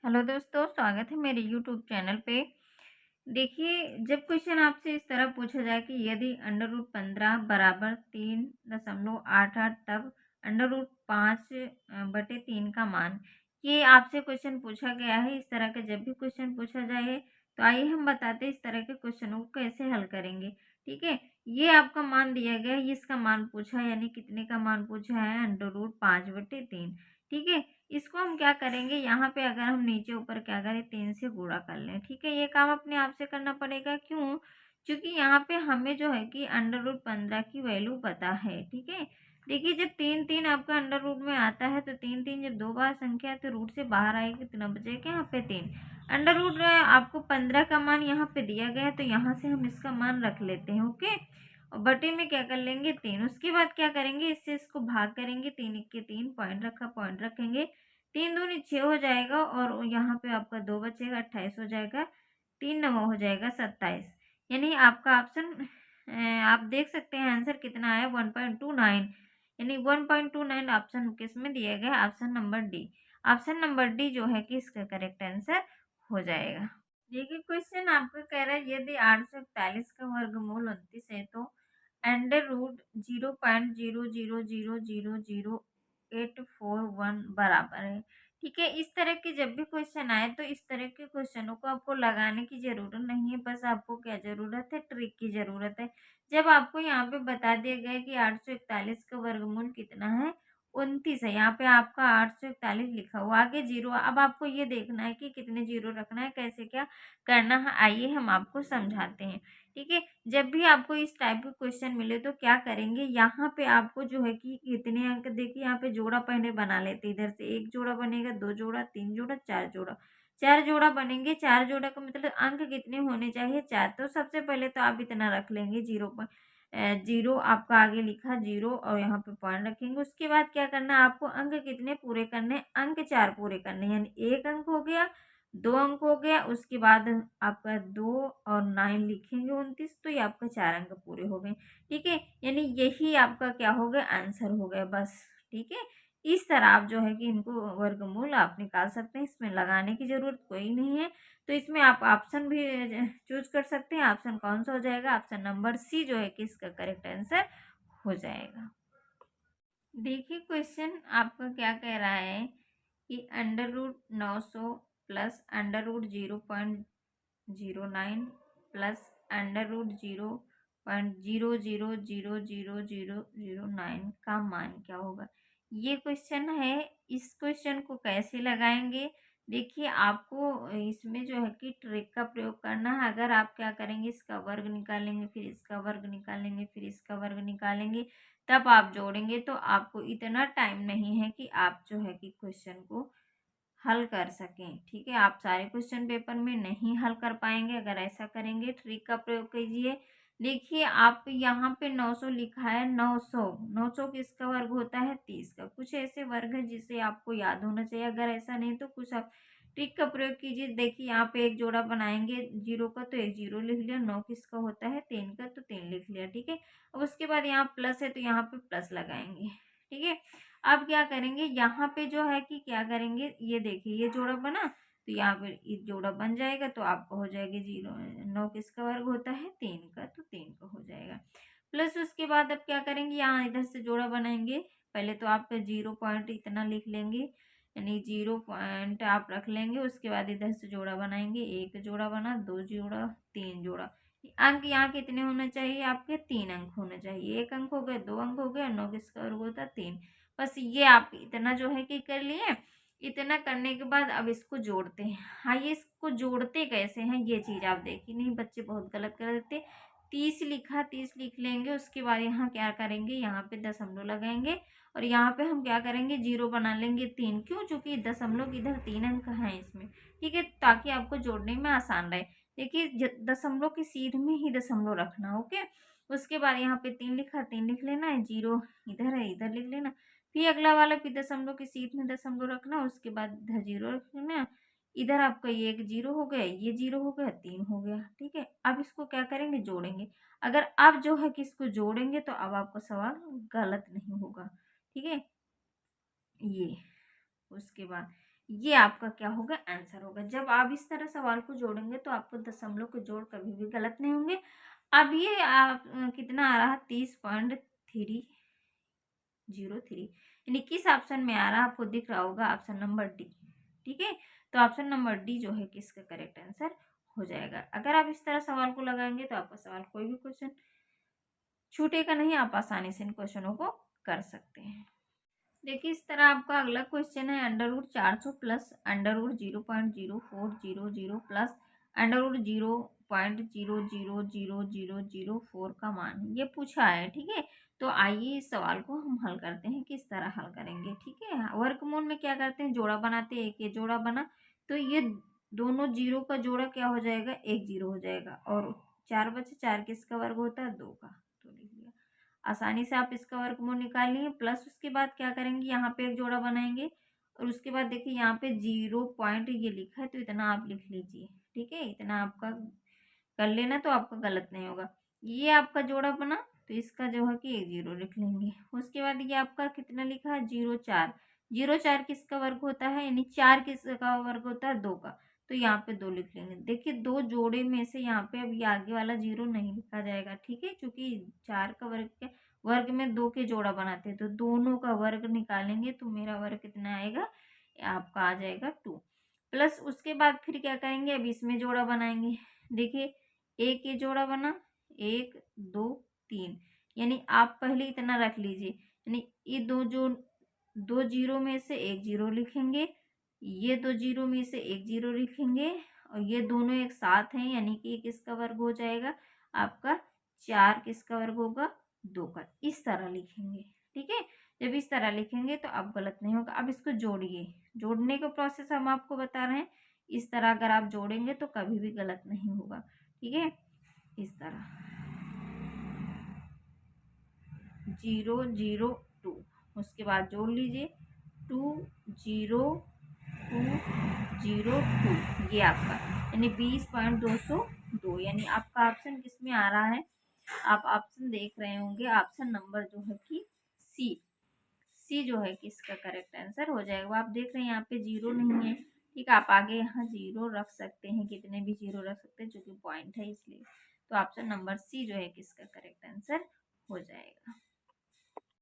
Hello दोस्तों, स्वागत है मेरे यूट्यूब चैनल पे। देखिए, जब क्वेश्चन आपसे इस तरह पूछा जाए कि यदि अंडर रूट 15 बराबर 3.88 तब अंडर रूट 5/3 का मान, ये आपसे क्वेश्चन पूछा गया है। इस तरह का जब भी क्वेश्चन पूछा जाए तो आइए हम बताते हैं इस तरह के क्वेश्चनों को कैसे हल करेंगे। ठीक है, ये आपका मान दिया गया है, इसका मान पूछा है, यानी कितने का मान पूछा है, अंडर रूट 5/3। ठीक है, इसको हम क्या करेंगे, यहाँ पे अगर हम नीचे ऊपर क्या करें, 3 से गुणा कर लें। ठीक है, ये काम अपने आप से करना पड़ेगा। क्यों? क्योंकि यहाँ पे हमें जो है कि अंडर रूट 15 की वैल्यू पता है। ठीक है, देखिए जब 3 आपका अंडर रूट में आता है तो 3 जब 2 बार संख्या है तो रूट से बाहर आएगी, कितना बचेगा यहाँ पे 3। अंडर रूट आपको 15 का मान यहाँ पे दिया गया है, तो यहाँ से हम इसका मान रख लेते हैं। ओके, और बटे में क्या कर लेंगे, 3। उसके बाद क्या करेंगे, इससे इसको भाग करेंगे, 3 1 के 3 पॉइंट रखा, पॉइंट रखेंगे, 3 दूनी 6 हो जाएगा, और यहाँ पे आपका 2 बचेगा, 28 हो जाएगा, 3 9 हो जाएगा 27। यानी आपका ऑप्शन आप देख सकते हैं आंसर कितना आया, 1.29। यानी 1.29 ऑप्शन किस में दिया गया है, option number D. Option number D जो है कि इसका करेक्ट आंसर हो जाएगा। देखिए, क्वेश्चन आपका कह रहा है यदि 841 का वर्गमूल 29 है तो अंडर रूट 0.00000841 बराबर है। ठीक है, इस तरह के जब भी क्वेश्चन आए तो इस तरह के क्वेश्चनों को आपको लगाने की जरूरत नहीं है, बस आपको क्या जरूरत है, ट्रिक की जरूरत है। जब आपको यहाँ पे बता दिया गया है कि 841 का वर्गमूल कितना है, 29 है, यहाँ पे आपका 841 लिखा हुआ, आगे जीरो। अब आपको ये देखना है कि कितने जीरो रखना है, कैसे क्या करना है, आइए हम आपको समझाते हैं। ठीक है, जब भी आपको इस टाइप के क्वेश्चन मिले तो क्या करेंगे, यहाँ पे आपको जो है कि कितने अंक, देखिए यहाँ पे जोड़ा पहले बना लेते, इधर से एक जोड़ा बनेगा, 2 जोड़ा, 3 जोड़ा, 4 जोड़ा। 4 जोड़ा बनेंगे, 4 जोड़ा का मतलब अंक कितने होने चाहिए, 4। तो सबसे पहले तो आप इतना रख लेंगे, 0 आपका आगे लिखा 0, और यहाँ पे पॉइंट रखेंगे। उसके बाद क्या करना है, आपको अंक कितने पूरे करने हैं, अंक 4 पूरे करने हैं, यानी 1 अंक हो गया, 2 अंक हो गया, उसके बाद आपका 2 और 9 लिखेंगे 29, तो ये आपका 4 अंक पूरे हो गए। ठीक है, यानी यही आपका क्या हो गया, आंसर हो गया, बस। ठीक है, इस तरह आप जो है कि इनको वर्गमूल आप निकाल सकते हैं, इसमें लगाने की जरूरत कोई नहीं है। तो इसमें आप ऑप्शन भी चूज कर सकते हैं। ऑप्शन कौन सा हो जाएगा, ऑप्शन नंबर सी जो है कि इसका करेक्ट आंसर हो जाएगा। देखिए, क्वेश्चन आपका क्या कह रहा है कि under root 900 plus under root 0.09 plus under root 0.00000009 का मान क्या होगा, ये क्वेश्चन है। इस क्वेश्चन को कैसे लगाएंगे, देखिए आपको इसमें जो है कि ट्रिक का प्रयोग करना है। अगर आप क्या करेंगे, इसका वर्ग निकालेंगे, फिर इसका वर्ग निकालेंगे, फिर इसका वर्ग निकालेंगे, तब आप जोड़ेंगे, तो आपको इतना टाइम नहीं है कि आप जो है कि क्वेश्चन को हल कर सकें। ठीक है, आप सारे क्वेश्चन पेपर में नहीं हल कर पाएंगे अगर ऐसा करेंगे। ट्रिक का प्रयोग कीजिए। देखिए, आप यहाँ पे 900 लिखा है, 900 900 किसका वर्ग होता है, 30 का। कुछ ऐसे वर्ग है जिसे आपको याद होना चाहिए, अगर ऐसा नहीं तो कुछ आप ट्रिक का प्रयोग कीजिए। देखिए, यहाँ पे एक जोड़ा बनाएंगे जीरो का, तो एक जीरो लिख लिया, 9 किसका होता है, 3 का, तो 3 लिख लिया। ठीक है, अब उसके बाद यहाँ प्लस है तो यहाँ पे प्लस लगाएंगे। ठीक है, अब क्या करेंगे, यहाँ पे जो है कि क्या करेंगे, ये देखिए ये जोड़ा बना, तो यहाँ पे ये जोड़ा बन जाएगा, तो आपको हो जाएगा 9 किसका वर्ग होता है, 3 का, तो 3 का हो जाएगा। प्लस उसके बाद अब क्या करेंगे, यहाँ इधर से जोड़ा बनाएंगे। पहले तो आप 0 पॉइंट इतना लिख लेंगे, यानी 0 पॉइंट आप रख लेंगे। उसके बाद इधर से जोड़ा बनाएंगे, एक जोड़ा बना, 2 जोड़ा, 3 जोड़ा। अंक यहाँ कितने होने चाहिए, आपके 3 अंक होने चाहिए। 1 अंक हो गए, 2 अंक हो गए, 9 किसका वर्ग होता है, 3। बस ये आप इतना जो है कि कर लिए। इतना करने के बाद अब इसको जोड़ते हैं। हाँ, ये इसको जोड़ते कैसे हैं, ये चीज़ आप देखिए, नहीं बच्चे बहुत गलत कर देते। 30 लिखा, 30 लिख लेंगे, उसके बाद यहाँ क्या करेंगे, यहाँ पे दशमलव लगाएंगे, और यहाँ पे हम क्या करेंगे, जीरो बना लेंगे 3। क्यों? चूंकि दशमलव इधर 3 अंक हैं इसमें। ठीक है, ताकि आपको जोड़ने में आसान रहे। देखिए, दशमलव की सीध में ही दशमलव रखना। ओके, उसके बाद यहाँ पे 3 लिखा, 3 लिख लेना है, जीरो इधर है, इधर लिख लेना। फिर अगला वाला फिर दशमलव की सीध में दशमलव रखना, उसके बाद इधर जीरो रखना। इधर आपका ये एक जीरो हो गया, ये जीरो हो गया, 3 हो गया। ठीक है, अब इसको क्या करेंगे, जोड़ेंगे। अगर आप जो है कि इसको जोड़ेंगे तो अब आपका सवाल गलत नहीं होगा। ठीक है, ये उसके बाद ये आपका क्या होगा, आंसर होगा। जब आप इस तरह सवाल को जोड़ेंगे तो आपको दशमलव के जोड़ कभी भी गलत नहीं होंगे। अब ये आप कितना आ रहा, 30.303, यानी किस ऑप्शन में आ रहा आपको दिख रहा होगा, ऑप्शन नंबर डी। ठीक है, तो ऑप्शन नंबर डी जो है किसका करेक्ट आंसर हो जाएगा। अगर आप इस तरह सवाल को लगाएंगे तो आपका सवाल कोई भी क्वेश्चन छूटेगा नहीं, आप आसानी से इन क्वेश्चनों को कर सकते हैं। देखिए इस तरह आपका अगला क्वेश्चन है, √400 प्लस √0.0400 प्लस √0.000004 का मान ये पूछा है। ठीक है, तो आइए इस सवाल को हम हल करते हैं। किस तरह हल करेंगे, ठीक है, वर्गमूल में क्या करते हैं, जोड़ा बनाते हैं। एक ये जोड़ा बना तो ये दोनों जीरो का जोड़ा क्या हो जाएगा, एक जीरो हो जाएगा। और 4 बचे, 4 किसका वर्ग होता है, 2 का, तो लिख लिया। आसानी से आप इसका वर्गमूल निकाल लिए। प्लस उसके बाद क्या करेंगे, यहाँ पे एक जोड़ा बनाएंगे और उसके बाद देखिए यहाँ पे 0 पॉइंट ये लिखा है तो इतना आप लिख लीजिए। ठीक है, इतना आपका कर लेना तो आपका गलत नहीं होगा। ये आपका जोड़ा बना तो इसका जो है कि 1 0 लिख लेंगे। उसके बाद ये आपका कितना लिखा है, 0 4। 0 4 किसका वर्ग होता है, यानी 4 किसका वर्ग होता है, 2 का, तो यहाँ पे 2 लिख लेंगे। देखिए दो जोड़े में से यहाँ पे अब ये आगे वाला 0 नहीं लिखा जाएगा। ठीक है, क्योंकि 4 का वर्ग में 2 के जोड़ा बनाते हैं तो दोनों का वर्ग निकालेंगे तो मेरा वर्ग कितना आएगा, आपका आ जाएगा 2। प्लस उसके बाद फिर क्या करेंगे, अब इसमें जोड़ा बनाएंगे। देखिए एक ये जोड़ा बना, 1 2 3, यानी आप पहले इतना रख लीजिए, यानी ये दो जीरो में से एक जीरो लिखेंगे, ये दो जीरो में से एक जीरो लिखेंगे और ये दोनों एक साथ हैं, यानी कि किसका वर्ग हो जाएगा आपका, 4 किसका वर्ग होगा, 2 का। इस तरह लिखेंगे। ठीक है, जब इस तरह लिखेंगे तो अब गलत नहीं होगा। अब इसको जोड़िए, जोड़ने का प्रोसेस हम आपको बता रहे हैं। इस तरह अगर आप जोड़ेंगे तो कभी भी गलत नहीं होगा। ठीक है, इस तरह 0 0 2, उसके बाद जोड़ लीजिए 2 0 2 0 2, ये आपका यानी 20.202, यानी आपका ऑप्शन किस में आ रहा है, आप ऑप्शन देख रहे होंगे, ऑप्शन नंबर जो है कि सी। सी जो है कि इसका करेक्ट आंसर हो जाएगा। आप देख रहे हैं यहाँ पे 0 नहीं है। ठीक है, आप आगे यहाँ 0 रख सकते हैं, कितने भी 0 रख सकते हैं, जो कि पॉइंट है इसलिए। तो ऑप्शन नंबर सी जो है कि इसका करेक्ट आंसर हो जाएगा।